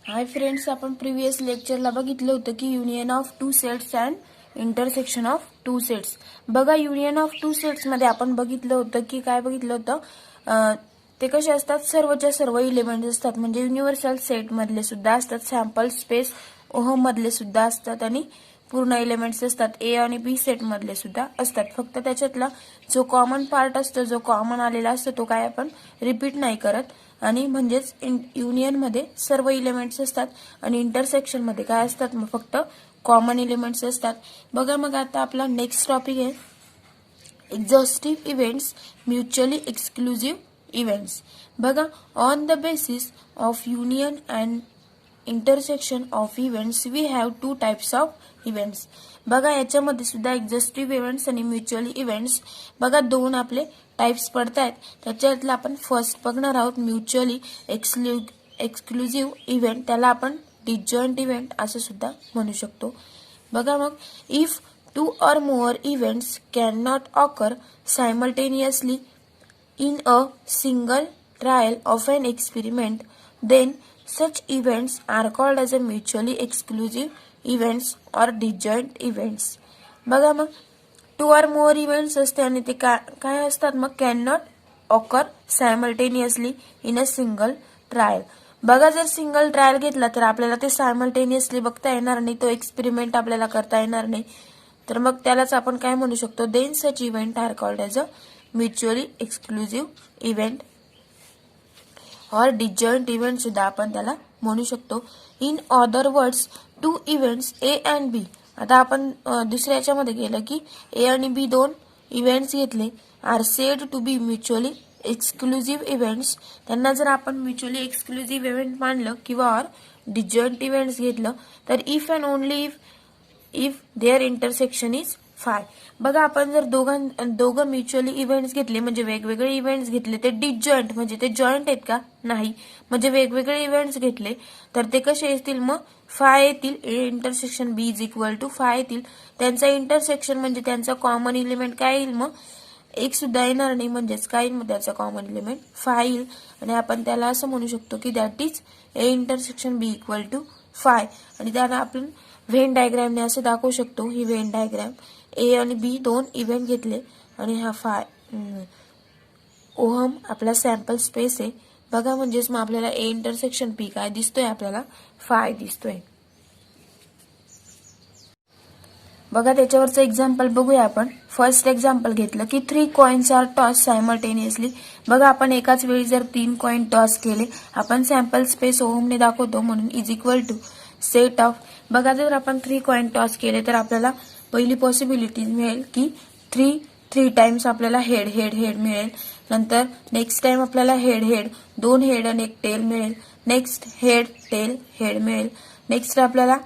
Hi friends, आपण previous लेक्चरला बघितलं होतं की union of two sets and intersection of two sets. बघा, युनियन ऑफ टू सेट्स मध्ये आपण बघितलं होतं की काय बघितलं होतं, ते कसे असतात, सर्वच्या सर्व इलेमेंट्स असतात. म्हणजे युनिव्हर्सल सेट मधले सुद्धा असतात, सॅम्पल स्पेस ओहम मधले सुद्धा असतात आणि पूर्ण एलिमेंट्स असतात. ए आणि बी सेट मधले सुद्धा असतात. फक्त त्याच्यातला जो कॉमन पार्ट असतो, जो कॉमन आलेला असतो, तो काय आपण रिपीट नाही करत. आणि म्हणजेच युनियन मध्ये सर्व इलेमेंट्स असतात आणि इंटरसेक्शन मध्ये काय असतात, मग फक्त कॉमन एलिमेंट्स असतात. बघा, मग आता आपला नेक्स्ट टॉपिक आहे exhaustive events, mutually exclusive events. बघा, on the basis of union and intersection of events we have two types of events. बघा, याच्यामध्ये सुद्धा एक्झॉस्टिव्ह इव्हेंट्स आणि म्युच्युअली इव्हेंट्स बघा दोन आपले टाइप्स पडतायत. त्याच्यातला आपण फर्स्ट बघणार आहोत म्युच्युअली एक्सक्लुझिव्ह इव्हेंट. त्याला आपण डिसजॉइंट इव्हेंट असं सुद्धा म्हणू शकतो. बघा, मग if two or more events can not occur simultaneously in a single trial of an experiment, then such events are called as a mutually exclusive events or disjoint events. बघा, मग to or more events असते आणि ते काय असतात, मग can not occur simultaneously in a single trial. बघा, जर सिंगल ट्रायल घेतला तर आपल्याला ते सायमल्टेनियसली बघता येणार नाही, तो एक्सपेरिमेंट आपल्याला करता येणार नाही. तर मग त्यालाच आपण काय म्हणू शकतो, then such event are called as a mutually exclusive event or disjoint event सुद्धा आपण त्याला म्हणू शकतो. In other words, two events A and B. आता आपण दुसऱ्या याच्यामध्ये गेलं की ए आणि बी दोन इव्हेंट्स घेतले, are said to be mutually exclusive events. त्यांना जर आपण म्युच्युअली एक्सक्लुझिव्ह इव्हेंट मानलं किंवा और डिसजॉइंट इव्हेंट्स घेतलं तर if and only if there intersection is phi. बघा, आपण जर दोघं म्युच्युअली इव्हेंट्स घेतले, म्हणजे वेगवेगळे इव्हेंट्स घेतले, ते डिसजॉइंट म्हणजे ते जॉईंट आहेत का, नाही. म्हणजे वेगवेगळे इव्हेंट्स घेतले तर ते कसे येतील, मग फाय येतील. A intersection B is equal to phi येतील. त्यांचा इंटरसेक्शन म्हणजे त्यांचा कॉमन एलिमेंट काय येईल, मग एक सुद्धा येणार नाही, म्हणजेच काय येईल, मग त्याचा कॉमन एलिमेंट फाय येईल. आणि आपण त्याला असं म्हणू शकतो की that is A intersection B equal to phi. आणि त्याला आपण व्हेन डायग्रामने असं दाखवू शकतो. ही व्हेन डायग्राम, ए आणि बी दोन इव्हेंट घेतले आणि हा फाय ओहम आपला सॅम्पल स्पेस आहे. बघा, म्हणजेच मग आपल्याला ए इंटरसेक्शन पी काय दिसतोय, आपल्याला फाय दिसतोय. बघा, त्याच्यावरचं एक्झाम्पल बघूया आपण. फर्स्ट एक्झाम्पल घेतलं की 3 कॉइन्स आर टॉस सायमल्टेनियसली. बघा, आपण एकाच वेळी जर 3 कॉइन टॉस केले, आपण सॅम्पल स्पेस ओहमने दाखवतो म्हणून is equal to set of. बघा, जर आपण 3 कॉइन टॉस केले तर आपल्याला पहिली पॉसिबिलिटी मिळेल की 3 टाइम्स आपल्याला हेड हेड हेड मिळेल. नंतर नेक्स्ट टाइम आपल्याला हेड हेड, 2 हेड आणि 1 टेल मिळेल. नेक्स्ट हेड टेल हेड मिळेल. नेक्स्ट आपल्याला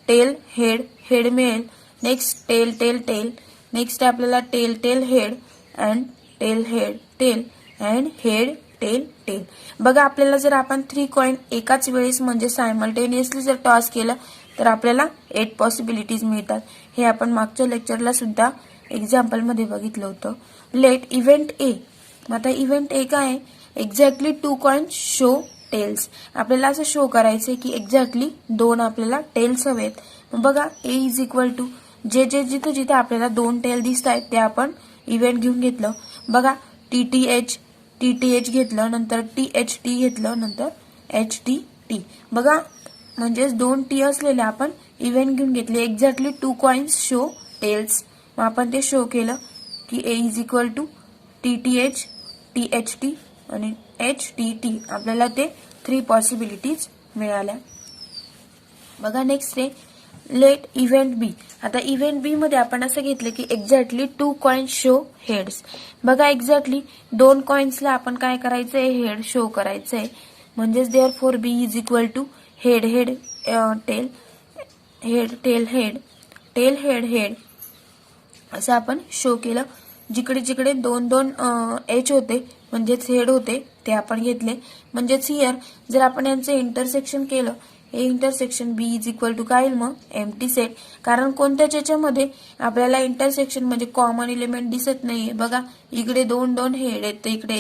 टेल हेड हेड मिळेल. Next tail tail tail. Next आपल्याला tail tail head and tail head tail and head tail tail. बघा, आपल्याला जर आपण 3 कॉइन एकाच वेळेस म्हणजे सायमल्टेनियसली जर टॉस केलं तर आपल्याला 8 पॉसिबिलिटीज मिळतात. हे आपण मागच्या लेक्चरला सुद्धा एक्झाम्पल मध्ये बघितलं होतं. लेट इव्हेंट ए. आता इव्हेंट ए काय आहे, एक्झॅक्टली 2 कॉइन्स शो टेल्स. आपल्याला असं शो करायचंय की एक्झॅक्टली 2 आपल्याला टेल्स हवेत. बघा, ए इज इक्वल टू जिथे आपल्याला 2 टेल दिसत आहेत ते आपण इव्हेंट घेऊन घेतलं. बघा, टीटीएच घेतलं, नंतर टीएचटी घेतलं, नंतर एचटीटी. बघा, म्हणजेच 2 टी असलेले आपण इव्हेंट घेऊन घेतले. Exactly 2 coins show tails. मग आपण ते शो केलं की A is equal to TTH, THT आणि एचटीटी. आपल्याला ते 3 पॉसिबिलिटीज मिळाल्या. बघा, नेक्स्ट आहे लेट इव्हेंट बी. आता इव्हेंट बी मध्ये आपण असं घेतलं की एक्झॅक्टली 2 कॉइन्स शो हेड्स. बघा, एक्झॅक्टली 2 कॉइन्सला आपण काय करायचंय, हेड शो करायचंय. म्हणजेच there four B is equal to head head tail head tail head tail head head असं आपण शो केलं. जिकडे जिकडे 2 एच होते म्हणजेच हेड होते ते आपण घेतले. म्हणजेच हिअर जर आपण यांचं इंटरसेक्शन केलं, A intersection B is equal to काय येईल, मग एम्प्टी सेट. कारण कोणत्याच याच्यामध्ये आपल्याला इंटरसेक्शन म्हणजे कॉमन एलिमेंट दिसत नाहीये. बघा, इकडे 2 हेड आहेत तर इकडे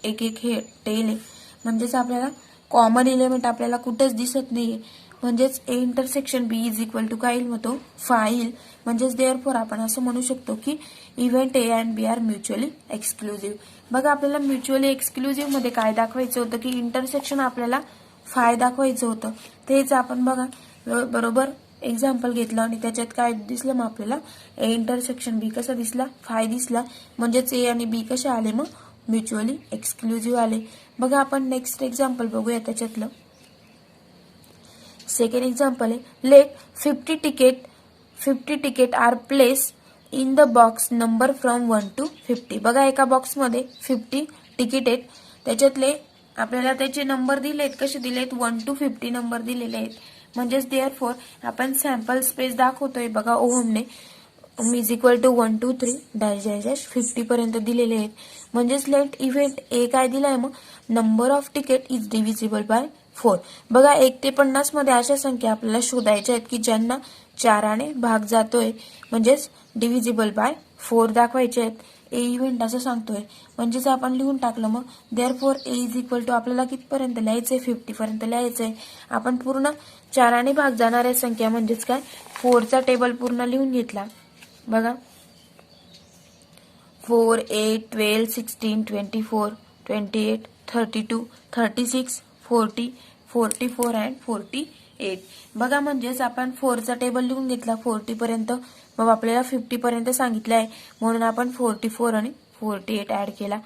एक हेड टेल आहे. म्हणजेच आपल्याला कॉमन एलिमेंट आपल्याला कुठेच दिसत नाहीये, म्हणजेच A intersection B is equal to काय येईल मग तो 5 येईल. म्हणजेच देअरफॉर आपण असं म्हणू शकतो की event A and B are mutually exclusive. बघा आपल्याला म्युच्युअली एक्सक्लुझिव्ह मध्ये काय दाखवायचं होतं की इंटरसेक्शन आपल्याला 5 दाखवायचं होतं. तेच आपण बघा बरोबर एक्झाम्पल घेतलं आणि त्याच्यात काय दिसलं मग आपल्याला ए इंटरसेक्शन बी कसा दिसला 5 दिसला. म्हणजेच ए आणि बी कसे आले मग म्युच्युअली एक्सक्लुझिव्ह आले. बघा आपण नेक्स्ट एक्झाम्पल बघूया त्याच्यातलं. सेकंड एक्झाम्पल आहे let 50 ticket are place in the box number from 1 to 50. बघा एका बॉक्समध्ये 50 तिकीट आहेत, त्याच्यातले आपल्याला त्याचे नंबर दिलेत, कसे दिलेत 1 to 50 नंबर दिलेले आहेत. म्हणजेच देअरफॉर आपण सॅम्पल स्पेस दाखवतोय बघा ओहमने is equal to 1 2 3 dash dash dash 50 पर्यंत दिलेले आहेत. म्हणजेच लेट इव्हेंट ए काय दिलाय मग number of ticket is divisible by 4. बघा 1 ते 50 मध्ये अशा संख्या आपल्याला शोधायच्या आहेत की ज्यांना 4ने भाग जातोय, म्हणजेच डिव्हिजिबल बाय 4 दाखवायचे आहेत. ए इव्हेंट असं सांगतोय, म्हणजेच आपण लिहून टाकलं मग therefore A is equal to आपल्याला कितपर्यंत लिहायचंय 50 पर्यंत लिहायचंय. आपण पूर्ण 4ने भाग जाणाऱ्या संख्या म्हणजेच काय 4चा टेबल पूर्ण लिहून घेतला. बघा 4 8 12 16 24 28 32 36 40 44 अँड 48. बघा म्हणजेच आपण 4चा टेबल लिहून घेतला 40 पर्यंत, मग आपल्याला 50 पर्यंत सांगितलं आहे म्हणून आपण 44 आणि 48 ऍड केला.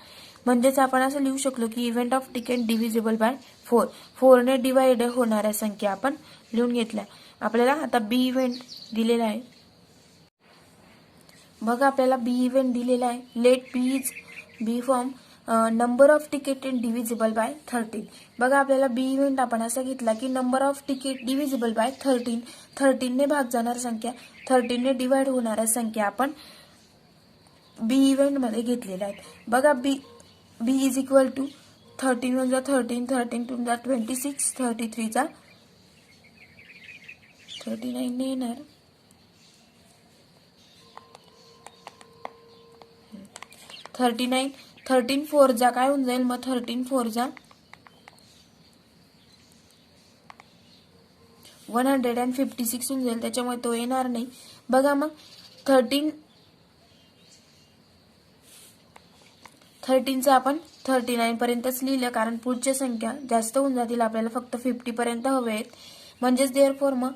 म्हणजेच आपण असं लिहू शकलो की event of ticket divisible by 4. 4ने डिवाइड होणाऱ्या संख्या आपण लिहून घेतल्या. आपल्याला आता बी इव्हेंट दिलेला आहे. बघा आपल्याला बी इव्हेंट दिलेला आहे let B is B form number of ticket in divisible by 13. बघा आपल्याला बी इव्हेंट आपण असा घेतला की number of ticket divisible by 13. 13ने भाग जाणार संख्या 13ने डिवाइड होणाऱ्या संख्या आपण बी इव्हेंट मध्ये घेतलेल्या आहेत. बघा बी इज इक्वल टू 13 वन जा 13 13 टू जा 26 33 चा 39 ने येणार 39 13 4 जा काय होऊन जाईल मग 13 4 जा 156 होऊन जाईल, त्याच्यामुळे तो येणार नाही. बघा मग 13चा आपण 39 पर्यंतच लिहिलं कारण पुढच्या संख्या जास्त होऊन जातील, आपल्याला फक्त 50 पर्यंत हवे आहेत. म्हणजेच देअरफॉर मग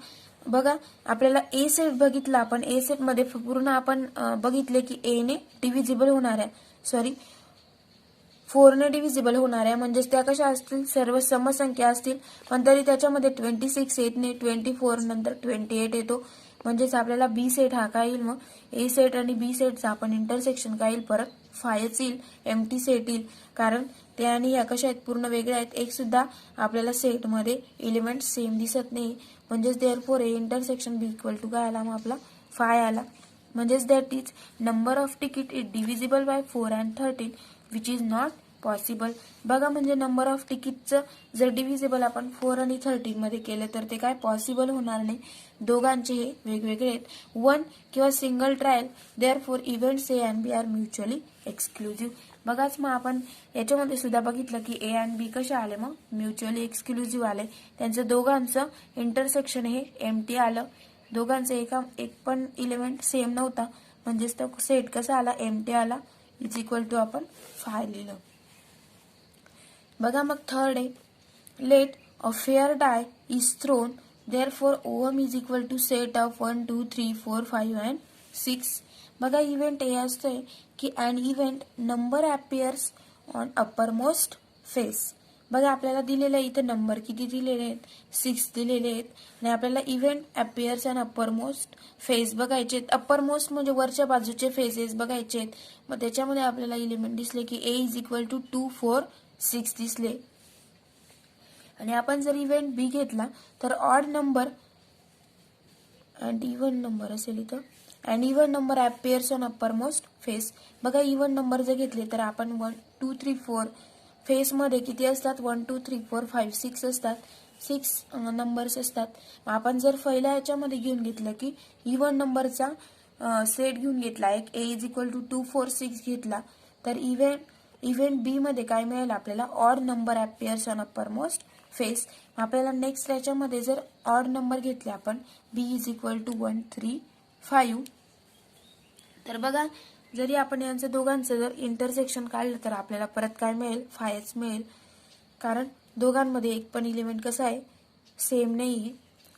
बघा आपल्याला ए सेट बघितला आपण, ए सेट मध्ये पूर्ण आपण बघितले की ए ने डिव्हिजिबल होणाऱ्या 4ने डिव्हिजिबल होणाऱ्या म्हणजेच त्या कशा असतील सर्व समसंख्या असतील, पण तरी त्याच्यामध्ये 26 येत नाही, 24 नंतर 28 येतो. म्हणजेच आपल्याला बी सेट हा काय येईल मग ए सेट आणि बी सेटचा आपण इंटरसेक्शन काय येईल परत 5 येईल, एम्प्टी सेट येईल कारण ते आणि या कशा आहेत पूर्ण वेगळ्या आहेत. एक सुद्धा आपल्याला सेट मध्ये एलिमेंट सेम दिसत नाही. म्हणजेच therefore A intersection B equal to काय आला मग आपला 5 आला. म्हणजेच that is number of ticket is divisible by 4 and 13 which is not possible. बघा म्हणजे नंबर ऑफ तिकीटचं जर डिव्हिजिबल आपण 4 आणि 13 मध्ये केलं तर ते काय पॉसिबल होणार नाही. दोघांचे हे वेगवेगळे आहेत. वन किंवा single trial therefore events A and B are mutually exclusive. बघाच मग आपण याच्यामध्ये सुद्धा बघितलं की ए अँड बी कसे आले मग म्युच्युअली एक्सक्लुझिव्ह आले. त्यांचं दोघांचं इंटरसेक्शन हे एम्प्टी आलं. दोघांचं एक पण इलेमेंट सेम नव्हता, म्हणजेच तो सेट कसा आला एम्प्टी आला. इज इक्वल टू आपण 5 लिहिलं. बघा मग थर्ड आहे let a fair die is thrown therefore omega is equal to set of 1 2 3 4 5 and 6. बघा इव्हेंट हे असतोय की an event number appears on upper most face. बघा आपल्याला दिलेलं आहे इथं नंबर किती दिलेले आहेत 6 दिलेले आहेत आणि आपल्याला event appears and upper most face बघायचे आहेत. अपर मोस्ट म्हणजे वरच्या बाजूचे फेसेस बघायचे आहेत. मग त्याच्यामध्ये आपल्याला एलिमेंट दिसले की ए इज इक्वल टू 2 4 6 दिसले. आणि आपण जर इव्हेंट बी घेतला तर odd number and even number असेल इथं and even number appears on upper most face. बघा इव्हन नंबर जर घेतले तर आपण 1 2 3 4 फेस मध्ये किती असतात 1 2 3 4 5 6 असतात. 6 नंबर्स असतात. आपण जर पहिल्या याच्यामध्ये घेऊन घेतलं की इव्हन नंबरचा सेट घेऊन घेतला एक ए इज इक्वल टू 2 4 6 घेतला तर इव्हेंट बी मध्ये काय मिळेल आपल्याला odd number appears on upper most face. आपल्याला नेक्स्ट याच्यामध्ये जर ऑड नंबर घेतले आपण b इज इक्वल टू 1 3 5, तर बघा जरी आपण यांचं दोघांचं जर इंटरसेक्शन काढलं तर आपल्याला परत काय मिळेल, 5 मिळेल. कारण दोघांमध्ये एक पण एलिमेंट कसा आहे, सेम नाही आहे.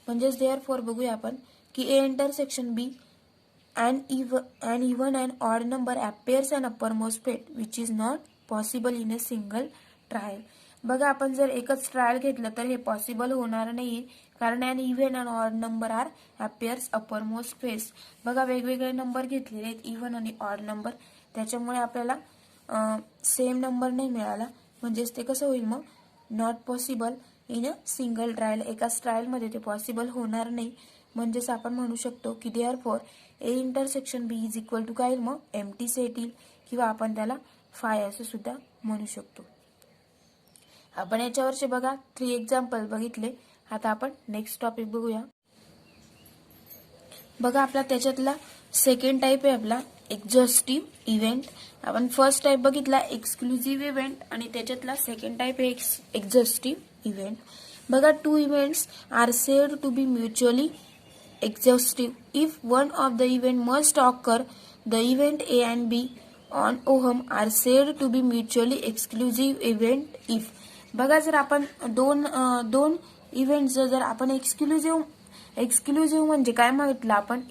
म्हणजेच देअरफॉर बघूया आपण की A intersection B an even and odd number appears an uppermost pet which is not possible in a single trial. बघा आपण जर एकच ट्रायल घेतलं तर हे पॉसिबल होणार नाही, कारण an even and odd number are appears uppermost face. बघा वेगवेगळे नंबर घेतलेले आहेत, इव्हन आणि ऑड नंबर, त्याच्यामुळे आपल्याला सेम नंबर नाही मिळाला. म्हणजेच ते कसं होईल मग, not possible in a single trial, एकाच ट्रायलमध्ये ते पॉसिबल होणार नाही. म्हणजेच आपण म्हणू शकतो की therefore A intersection B is equal to काय, मग एम्प्टी सेट येईल, किंवा आपण त्याला 5 असं सुद्धा म्हणू शकतो. आपण याच्यावरचे बघा 3 एक्झाम्पल बघितले. आता आपण नेक्स्ट टॉपिक बघूया. बघा आपला त्याच्यातला सेकंड टाइप आहे आपला एक्झॉस्टिव्ह इव्हेंट. आपण फर्स्ट टाइप बघितला एक्सक्लुझिव्ह इव्हेंट, आणि त्याच्यातला सेकंड टाइप आहे एक्झॉस्टिव्ह इव्हेंट. बघा 2 events are said to be mutually exhaustive if one of the event must occur. The event A and B on OHM are said to be mutually exclusive event if. बघा जर आपण दोन events जर आपण exclusive म्हणजे काय म्हटलं आपण,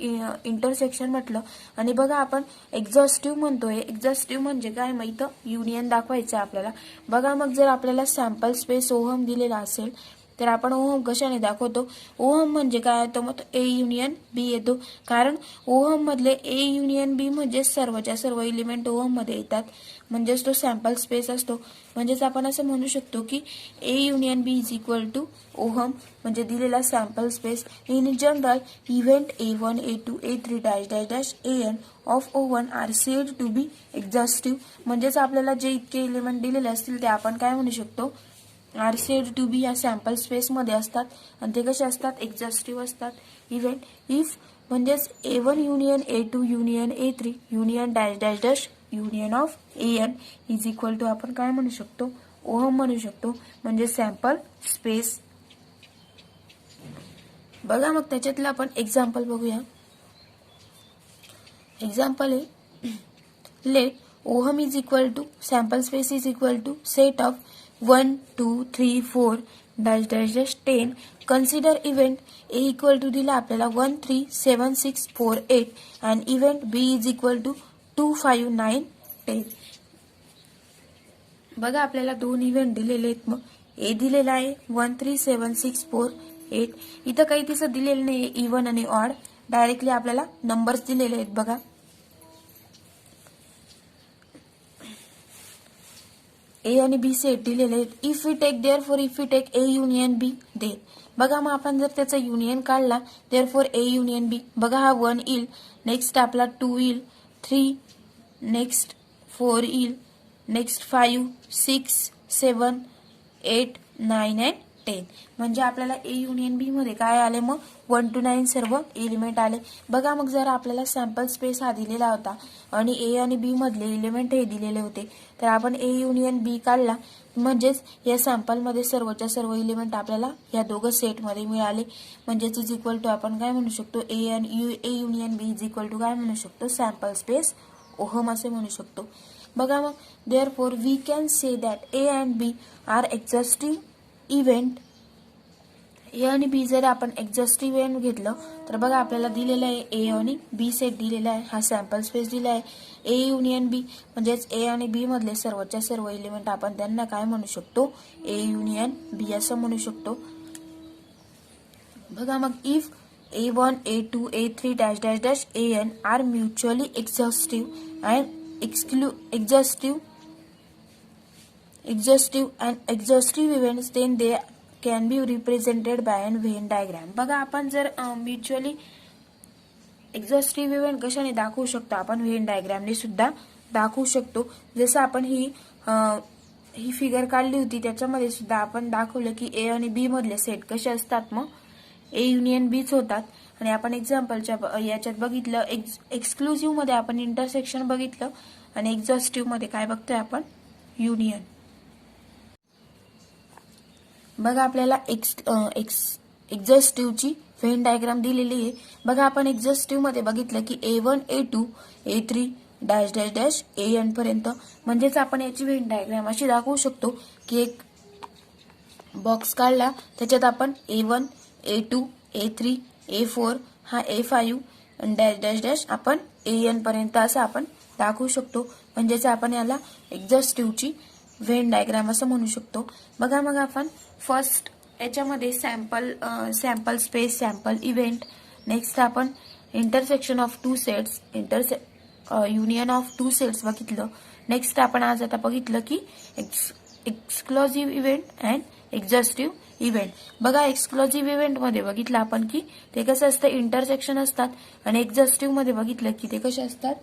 इंटरसेक्शन म्हटलं, आणि बघा आपण एक्झॉस्टिव्ह म्हणतोय. एक्झॉस्टिव्ह म्हणजे काय, मग इथं युनियन दाखवायचं आपल्याला. बघा मग जर आपल्याला सॅम्पल स्पेस ओहम दिलेला असेल तर आपण ओहम कशाने दाखवतो, ओहम म्हणजे काय येतो, मग ए युनियन बी येतो. कारण ओहम मधले ए युनियन बी म्हणजे सर्वच्या सर्व एलिमेंट ओहम मध्ये येतात, म्हणजेच तो सॅम्पल स्पेस असतो. म्हणजेच आपण असं म्हणू शकतो की A union B is equal to omega म्हणजे दिलेला sample space. In general event A1 A2 A3 dash dash dash AN of O1 are said to be exhaustive. म्हणजेच आपल्याला जे इतके एलिमेंट दिलेले असतील ते आपण काय म्हणू शकतो, आर सेड टू बी या सॅम्पल स्पेस मध्ये असतात, आणि ते कसे असतात, एक्झॉस्टिव्ह असतात. इव्हेंट इफ म्हणजेच A1 union A2 union A3 union dash dash dash union of AN is equal to आपण काय म्हणू शकतो, ओहम म्हणू शकतो, म्हणजे सॅम्पल स्पेस. बघा मग त्याच्यातलं आपण एक्झाम्पल बघूया. एक्झाम्पल आहे let omega is equal to sample space is equal to set of 1 2 3 4 dash dash dash 10. Consider event A equal to दिला आपल्याला 1 3 7 6 4 8 and event B is equal to 2 5 9 10. बघा आपल्याला 2 इव्हेंट दिलेले आहेत. मग ए दिलेला आहे 1 3 7 6 4 8. इथं काही तिचं दिलेलं नाही, इव्हन आणि ऑड, डायरेक्टली आपल्याला नंबर्स दिलेले आहेत. बघा ए आणि बी सेट दिलेले आहेत. If we take therefore if we take A union B then. बघा मग आपण जर त्याचा युनियन काढला देअरफॉर ए युनियन बी, बघा हा 1 येईल, नेक्स्ट आपला 2 येईल, 3 नेक्स्ट 4 येईल, नेक्स्ट 5 6 7 8 9 अँड 10. म्हणजे आपल्याला ए युनियन बी मध्ये काय आले, मग 1 to 9 सर्व एलिमेंट आले. बघा मग जर आपल्याला सॅम्पल स्पेस हा दिलेला होता आणि ए आणि बी मधले एलिमेंट हे दिलेले होते, तर आपण ए युनियन बी काढला, म्हणजेच या सॅम्पल मध्ये सर्वच्या सर्व एलिमेंट आपल्याला या दोघं सेट मध्ये मिळाले. म्हणजेच इज इक्वल टू आपण काय म्हणू शकतो, A union B is equal to काय म्हणू शकतो, सॅम्पल स्पेस ओहम असे म्हणू शकतो. बघा मग therefore we can say that A and B are exhaustive event. A आणि बी जर आपण एक्झॉस्टिव्ह इव्हेंट घेतलं तर बघा आपल्याला दिलेलं आहे ए आणि बी सेट दिलेला आहे, हा सॅम्पल स्पेस दिला आहे. ए युनियन बी म्हणजेच ए आणि बी मधले सर्वच्या सर्व एलिमेंट आपण त्यांना काय म्हणू शकतो, ए युनियन बी असं म्हणू शकतो. बघा मग if A1 A2 A3 dash dash dash AN are mutually exhaustive and exhaustive and exhaustive events, then they can be represented by an Venn diagram. बघा आपण जर म्युच्युअली एक्झॉस्टिव्ह इव्हेंट कशाने दाखवू शकतो, आपण व्हेन डायग्रामने सुद्धा दाखवू शकतो. जसं आपण ही फिगर काढली होती त्याच्यामध्ये सुद्धा आपण दाखवलं की ए आणि बी मधले सेट कसे असतात, मग ए युनियन बीच होतात. आणि आपण एक्झाम्पलच्या याच्यात बघितलं एक्सक्लुझिव्ह मध्ये आपण इंटरसेक्शन बघितलं, आणि एक्झॉस्टिव्ह मध्ये काय बघतोय आपण, युनियन. बघा आपल्याला एक्झॉस्टिव्हची व्हेन डायग्राम दिलेली आहे. बघा आपण एक्झॉस्टिव्ह मध्ये बघितलं की A1 A2 A3 dash dash dash AN पर्यंत, म्हणजेच आपण याची व्हेन डायग्राम अशी दाखवू शकतो की एक बॉक्स काढला, त्याच्यात आपण A1 A2 A3 A4 हा A5 डॅश डॅश डॅश आपण AN पर्यंत असं आपण दाखवू शकतो. म्हणजेच आपण याला एक्झॉस्टिव्हची व्हेन डायग्राम असं म्हणू शकतो. बघा मग आपण फर्स्ट याच्यामध्ये sample space, sample event, next आपण intersection of two sets, union of two sets बघितलं. नेक्स्ट आपण आज आता बघितलं की exclusive event and exhaustive event. बघा एक्सक्लुझिव्ह इव्हेंट मध्ये बघितलं आपण की ते कसं असतं, इंटरसेक्शन असतात, आणि एक्झॉस्टिव्ह मध्ये बघितलं की ते कसे असतात,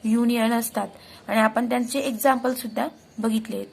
युनियन असतात, आणि आपण त्यांचे एक्झाम्पल सुद्धा बघितले.